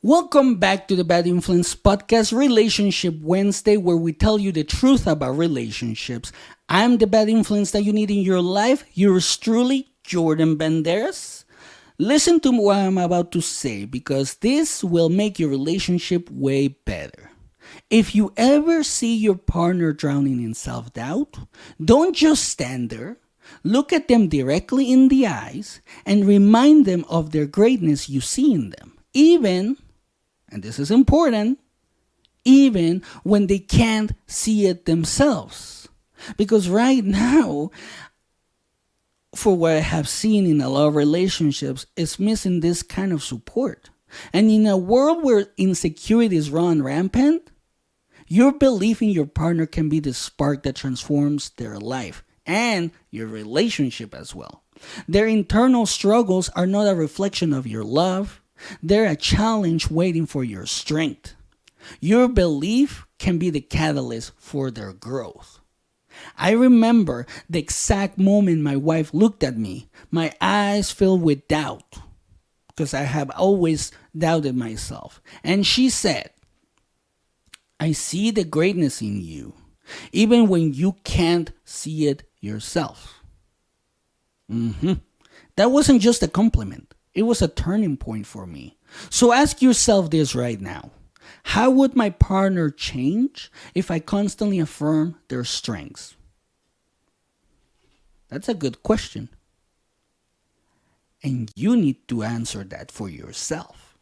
Welcome back to the Bad Influence Podcast, Relationship Wednesday, where we tell you the truth about relationships. I'm the bad influence that you need in your life. Yours truly, Bjordan Banderas. Listen to what I'm about to say because this will make your relationship way better. If you ever see your partner drowning in self-doubt, don't just stand there. Look at them directly in the eyes and remind them of their greatness you see in them. Even, and this is important, even when they can't see it themselves. Because right now, for what I have seen in a lot of relationships, it's missing this kind of support. And in a world where insecurities run rampant, your belief in your partner can be the spark that transforms their life and your relationship as well. Their internal struggles are not a reflection of your love. They're a challenge waiting for your strength. Your belief can be the catalyst for their growth. I remember the exact moment my wife looked at me, my eyes filled with doubt, because I have always doubted myself. And she said, "I see the greatness in you, even when you can't see it yourself." That wasn't just a compliment. It was a turning point for me. So ask yourself this right now. How would my partner change if I constantly affirm their strengths? That's a good question. And you need to answer that for yourself.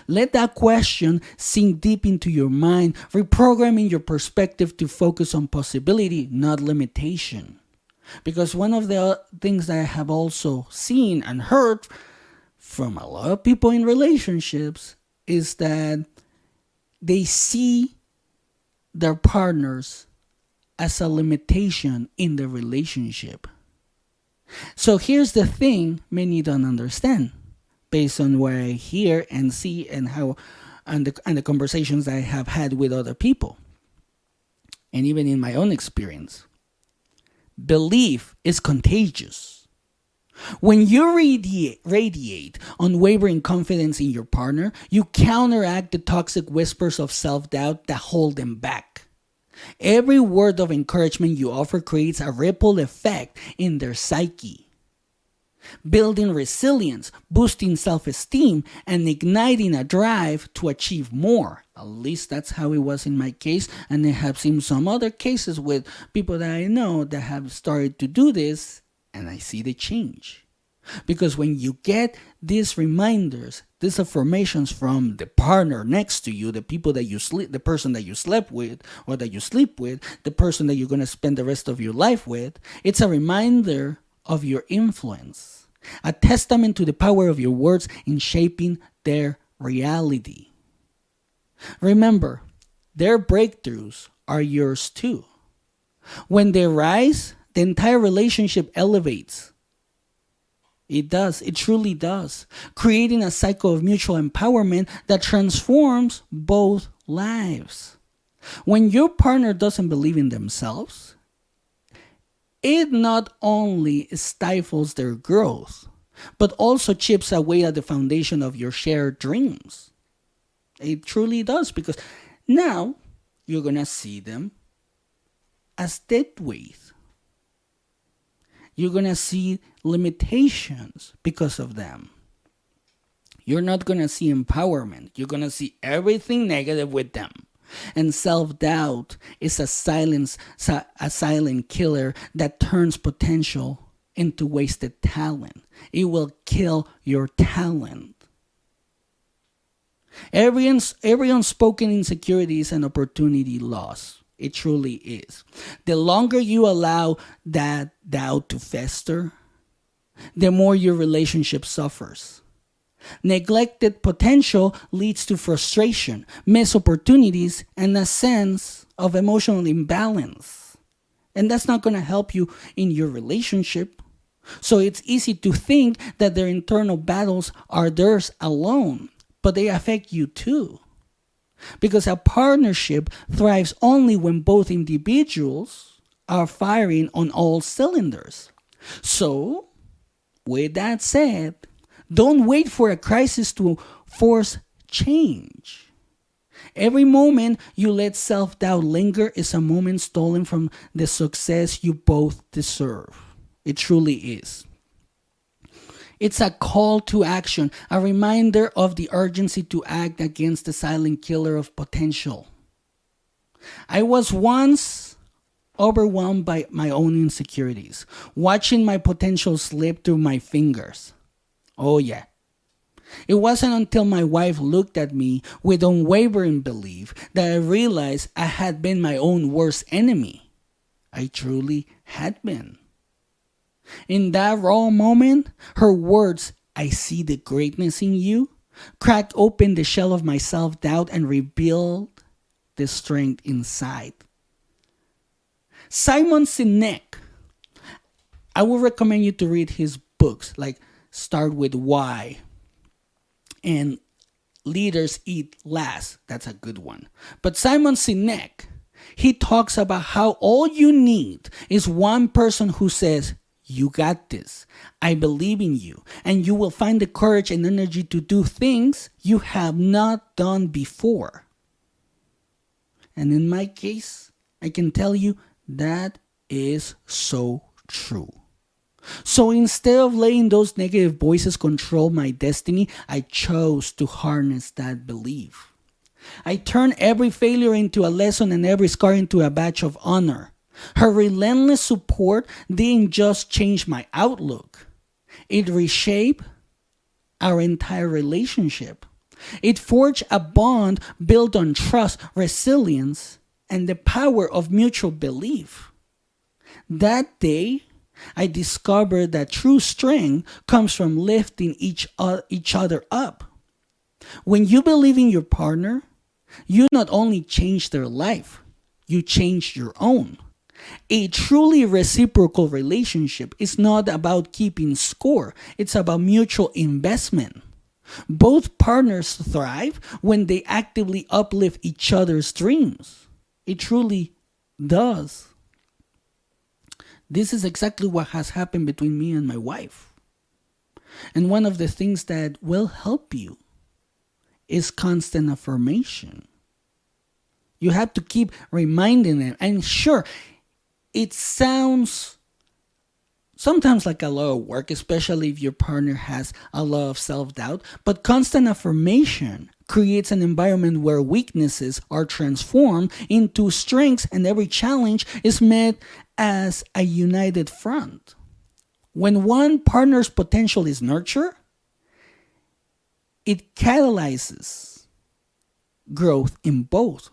Let that question sink deep into your mind, reprogramming your perspective to focus on possibility, not limitation. Because one of the things that I have also seen and heard from a lot of people in relationships is that they see their partners as a limitation in the relationship. So here's the thing many don't understand based on what I hear and see and the conversations I have had with other people. And even in my own experience. Belief is contagious. When you radiate unwavering confidence in your partner, you counteract the toxic whispers of self-doubt that hold them back. Every word of encouragement you offer creates a ripple effect in their psyche, building resilience, boosting self-esteem, and igniting a drive to achieve more. At least that's how it was in my case, and I have seen some other cases with people that I know that have started to do this, and I see the change. Because when you get these reminders, these affirmations from the partner next to you, the people that you sleep, the person that you slept with, or that you sleep with, the person that you're going to spend the rest of your life with, it's a reminder of your influence, a testament to the power of your words in shaping their reality. Remember, their breakthroughs are yours too. When they rise, the entire relationship elevates. It does. It truly does. Creating a cycle of mutual empowerment that transforms both lives. When your partner doesn't believe in themselves, it not only stifles their growth, but also chips away at the foundation of your shared dreams. It truly does, because now you're going to see them as dead weight. You're going to see limitations because of them. You're not going to see empowerment. You're going to see everything negative with them. And self-doubt is a silent killer that turns potential into wasted talent. It will kill your talent. Every unspoken insecurity is an opportunity loss. It truly is. The longer you allow that doubt to fester, the more your relationship suffers. Neglected potential leads to frustration, missed opportunities, and a sense of emotional imbalance. And that's not going to help you in your relationship. So it's easy to think that their internal battles are theirs alone, but they affect you too. Because a partnership thrives only when both individuals are firing on all cylinders. So, with that said, don't wait for a crisis to force change. Every moment you let self-doubt linger is a moment stolen from the success you both deserve. It truly is. It's a call to action, a reminder of the urgency to act against the silent killer of potential. I was once overwhelmed by my own insecurities, watching my potential slip through my fingers. Oh, yeah. It wasn't until my wife looked at me with unwavering belief that I realized I had been my own worst enemy. I truly had been. In that raw moment, her words, "I see the greatness in you," cracked open the shell of my self-doubt and revealed the strength inside. Simon Sinek, I would recommend you to read his books, like Start With Why and Leaders Eat Last. That's a good one. But Simon Sinek, he talks about how all you need is one person who says, "You got this. I believe in you." And you will find the courage and energy to do things you have not done before. And in my case, I can tell you that is so true. So instead of letting those negative voices control my destiny, I chose to harness that belief. I turned every failure into a lesson and every scar into a badge of honor. Her relentless support didn't just change my outlook. It reshaped our entire relationship. It forged a bond built on trust, resilience, and the power of mutual belief. That day, I discovered that true strength comes from lifting each other up. When you believe in your partner, you not only change their life, you change your own. A truly reciprocal relationship is not about keeping score, it's about mutual investment. Both partners thrive when they actively uplift each other's dreams. It truly does. This is exactly what has happened between me and my wife. And one of the things that will help you is constant affirmation. You have to keep reminding them. And sure, it sounds sometimes like a lot of work, especially if your partner has a lot of self-doubt. But constant affirmation creates an environment where weaknesses are transformed into strengths and every challenge is met as a united front. When one partner's potential is nurtured, it catalyzes growth in both.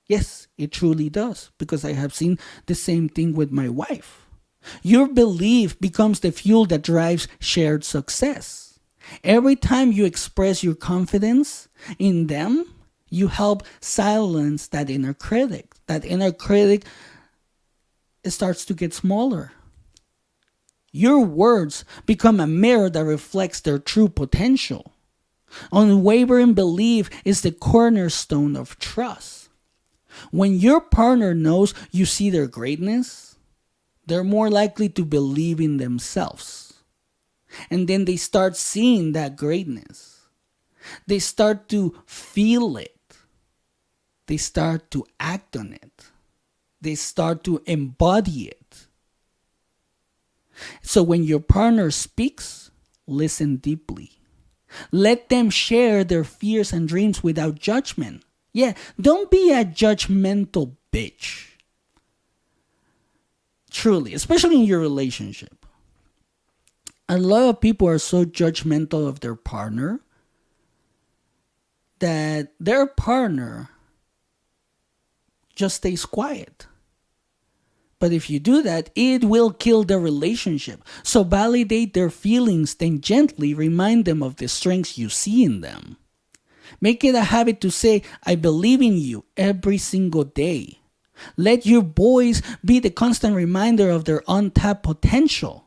Yes, it truly does, because I have seen the same thing with my wife. Your belief becomes the fuel that drives shared success. Every time you express your confidence in them, you help silence that inner critic. That inner critic starts to get smaller. Your words become a mirror that reflects their true potential. Unwavering belief is the cornerstone of trust. When your partner knows you see their greatness, they're more likely to believe in themselves. And then they start seeing that greatness. They start to feel it. They start to act on it. They start to embody it. So when your partner speaks, listen deeply. Let them share their fears and dreams without judgment. Yeah, don't be a judgmental bitch. Truly, especially in your relationship. A lot of people are so judgmental of their partner that their partner just stays quiet. But if you do that, it will kill the relationship. So validate their feelings, then gently remind them of the strengths you see in them. Make it a habit to say, "I believe in you," every single day. Let your boys be the constant reminder of their untapped potential.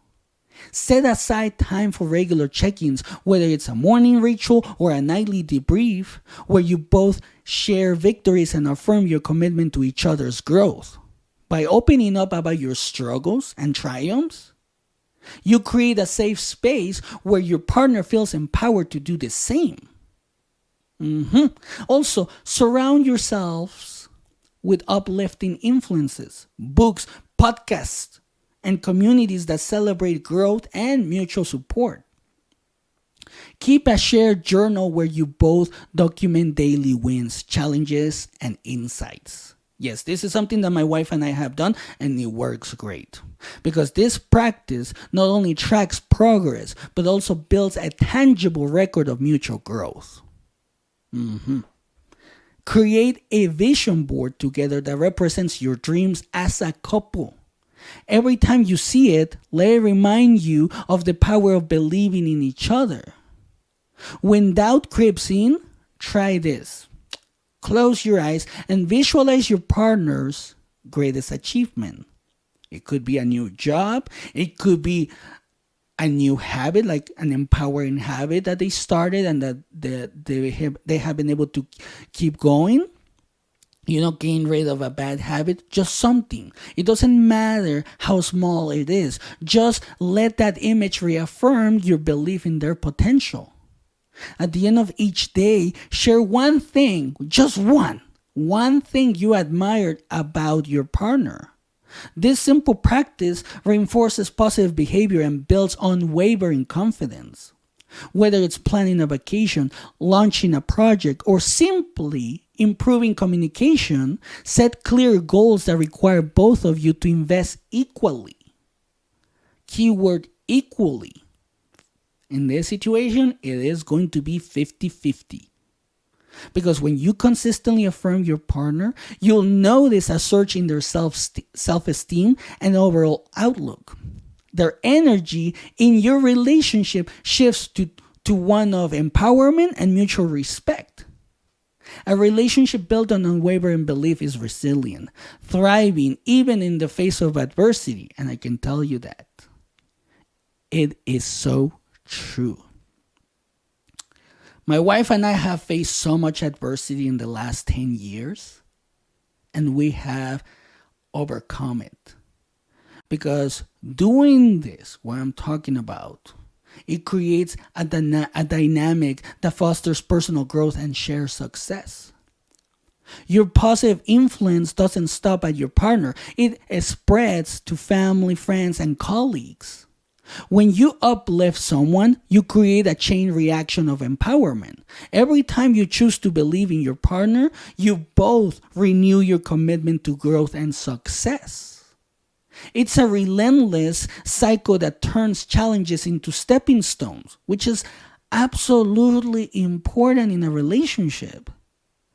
Set aside time for regular check-ins, whether it's a morning ritual or a nightly debrief, where you both share victories and affirm your commitment to each other's growth. By opening up about your struggles and triumphs, you create a safe space where your partner feels empowered to do the same. Also, surround yourselves with uplifting influences, books, podcasts, and communities that celebrate growth and mutual support. Keep a shared journal where you both document daily wins, challenges, and insights. Yes, this is something that my wife and I have done, and it works great. Because this practice not only tracks progress, but also builds a tangible record of mutual growth. Create a vision board together that represents your dreams as a couple. Every time you see it, let it remind you of the power of believing in each other. When doubt creeps in, try this. Close your eyes and visualize your partner's greatest achievement. It could be a new job. It could be a new habit, like an empowering habit that they started and that they have been able to keep going. Getting rid of a bad habit, just something. It doesn't matter how small it is. Just let that image reaffirm your belief in their potential. At the end of each day, share one thing, just one thing you admired about your partner. This simple practice reinforces positive behavior and builds unwavering confidence. Whether it's planning a vacation, launching a project, or simply improving communication, set clear goals that require both of you to invest equally. Keyword equally. In this situation, it is going to be 50-50. Because when you consistently affirm your partner, you'll notice a surge in their self-esteem and overall outlook. Their energy in your relationship shifts to one of empowerment and mutual respect. A relationship built on unwavering belief is resilient, thriving even in the face of adversity. And I can tell you that. It is so true. My wife and I have faced so much adversity in the last 10 years, and we have overcome it. Because doing this, what I'm talking about, it creates a dynamic that fosters personal growth and shared success. Your positive influence doesn't stop at your partner. It spreads to family, friends, and colleagues. When you uplift someone, you create a chain reaction of empowerment. Every time you choose to believe in your partner, you both renew your commitment to growth and success. It's a relentless cycle that turns challenges into stepping stones, which is absolutely important in a relationship.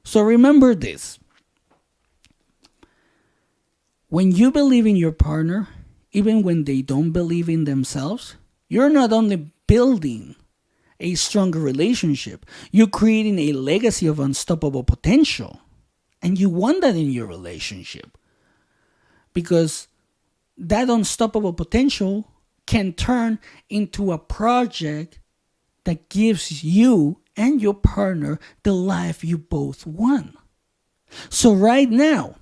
So remember this. When you believe in your partner, even when they don't believe in themselves, you're not only building a stronger relationship, you're creating a legacy of unstoppable potential. And you want that in your relationship. Because that unstoppable potential can turn into a project that gives you and your partner the life you both want. So right now,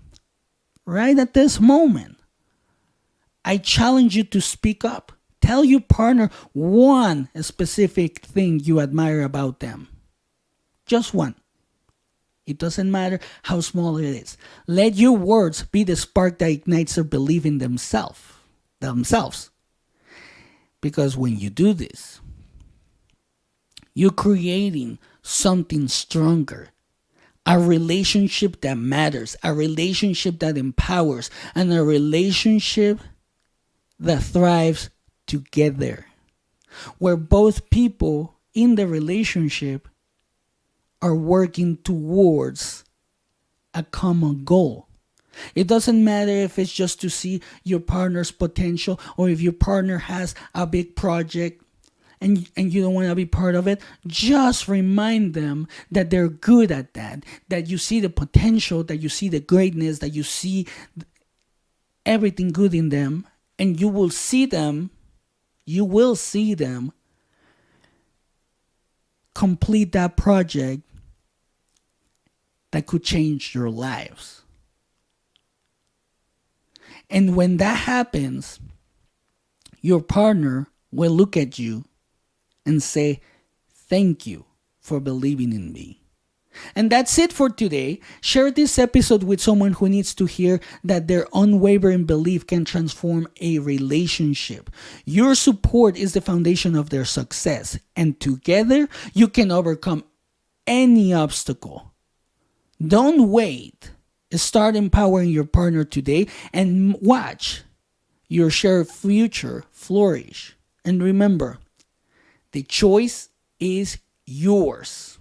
right at this moment, I challenge you to speak up. Tell your partner one specific thing you admire about them. Just one. It doesn't matter how small it is. Let your words be the spark that ignites their belief in themselves. Because when you do this, you're creating something stronger. A relationship that matters, a relationship that empowers, and a relationship that thrives together. Where both people in the relationship are working towards a common goal. It doesn't matter if it's just to see your partner's potential or if your partner has a big project and you don't want to be part of it. Just remind them that they're good at that you see the potential, that you see the greatness, that you see everything good in them, and you will see them complete that project that could change your lives. And when that happens, your partner will look at you and say, "Thank you for believing in me." And that's it for today. Share this episode with someone who needs to hear that their unwavering belief can transform a relationship. Your support is the foundation of their success, and together you can overcome any obstacle. Don't wait. Start empowering your partner today and watch your shared future flourish. And remember, the choice is yours.